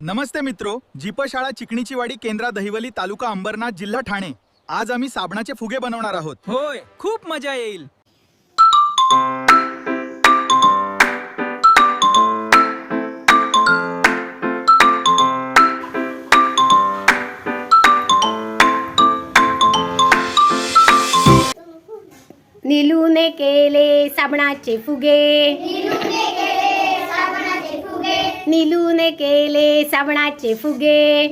नमस्ते मित्रो, जीपशाळा चिकणीची वाडी, केंद्रा दहिवली, तालुका अंबरनाथ, जिल्हा ठाणे। आज आम्ही साबणाचे फुगे बनवणार आहोत। होय, खूप मजा येईल। नीलूने केले साबणाचे फुगे, नीलूने केले साबणाचे फुगे,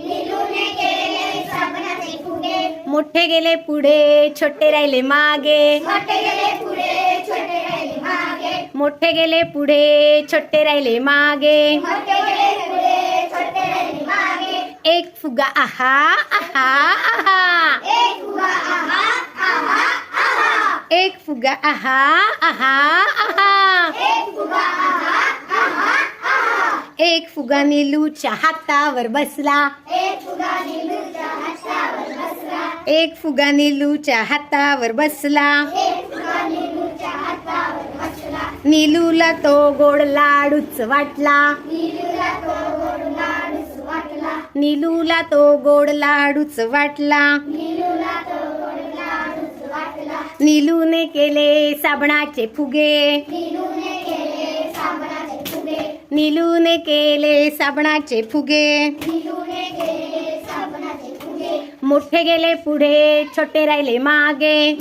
मोठे गेले पुढे छोटे राहिले मागे, मोठे गेले पुढे छोटे राहिले मागे, एक फुगा आहा आहा आहा, एक फुगा आहा आहा आहा, एक फुगा नीलूच्या हातावर बसला, एक फुगा नीलूच्या हातावर बसला, नीलूला तो गोड लाडूच वाटला, नीलूला तो गोड लाडूच वाटला, नीलूने केले साबणाचे फुगे, नीलूने केले साबणाचे फुगे, मोठे गेले पुढे छोटे राहिले मागे,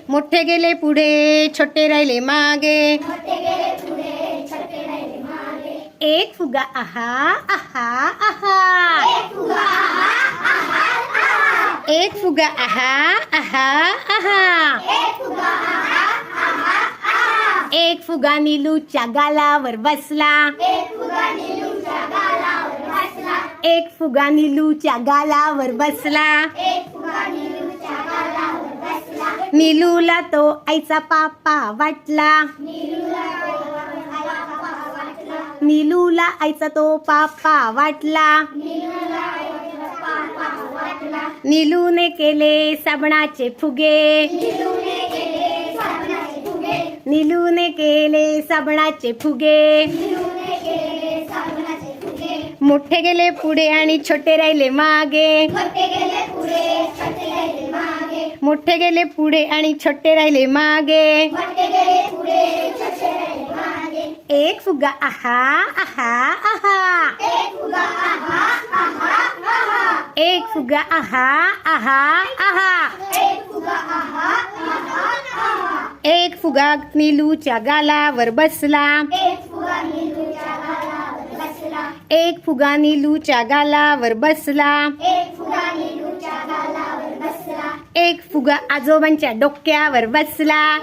मोठे गेले पुढे छोटे राहिले मागे, एक फुगा आहा आहा आहा, एक फुगा आहा आहा आहा, एक फुगा नीलूच्या गालावर बसला, एक फुगा नीलूच्या गालावर बसला, नीलूला तो आईचा पापा वाटला, नीलूला आईचा तो पापा वाटला, नीलूने केले साबणाचे फुगे, नीलूने केले साबणाचे फुगे, मोठे गेले पुढे आणि छोटे राहिले मागे, मोठे गेले पुढे आणि छोटे राहिले मागे, एक फुगा आहा आहा आहा, एक फुगा आहा आहा आहा, एक फुगा नीलूच्या गालावर बसला, एक फुगा नीलूच्या गालावर बसला, एक फुगा आजोबांच्या डोक्यावर बसला,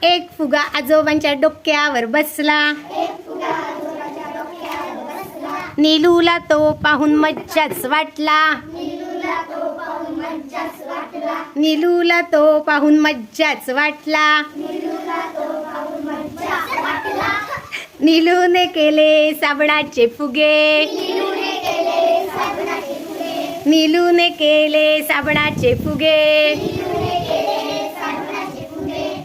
एक फुगा आजोबांच्या डोक्यावर बसला, नीलूला तो पाहून मज्जाच वाटला, नीलूला तो पाहून मज्जाच वाटला, नीलूने केले साबणाचे फुगे, नीलूने केले साबणाचे फुगे,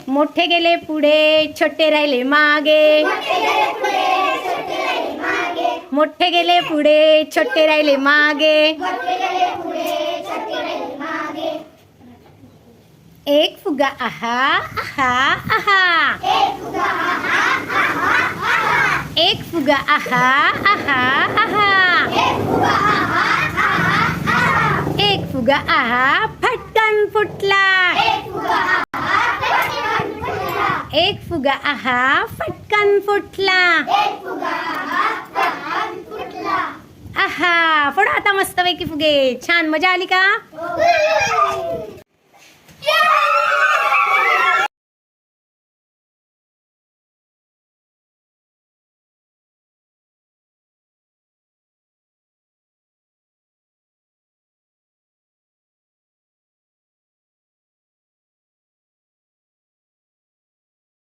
मोठे गेले पुढे छोटे राहिले मागे, मोठे गेले पुढे छोटे राहिले मागे, एक फुगा आहा आहा आहा, एक फुगा आहा आहा आहा, एक फुगा आहा फटकन फुटला, एक फुगा आहा फटकन फुटला, आहा फोडा आता मस्तपैकी फुगे। छान मजा आली का?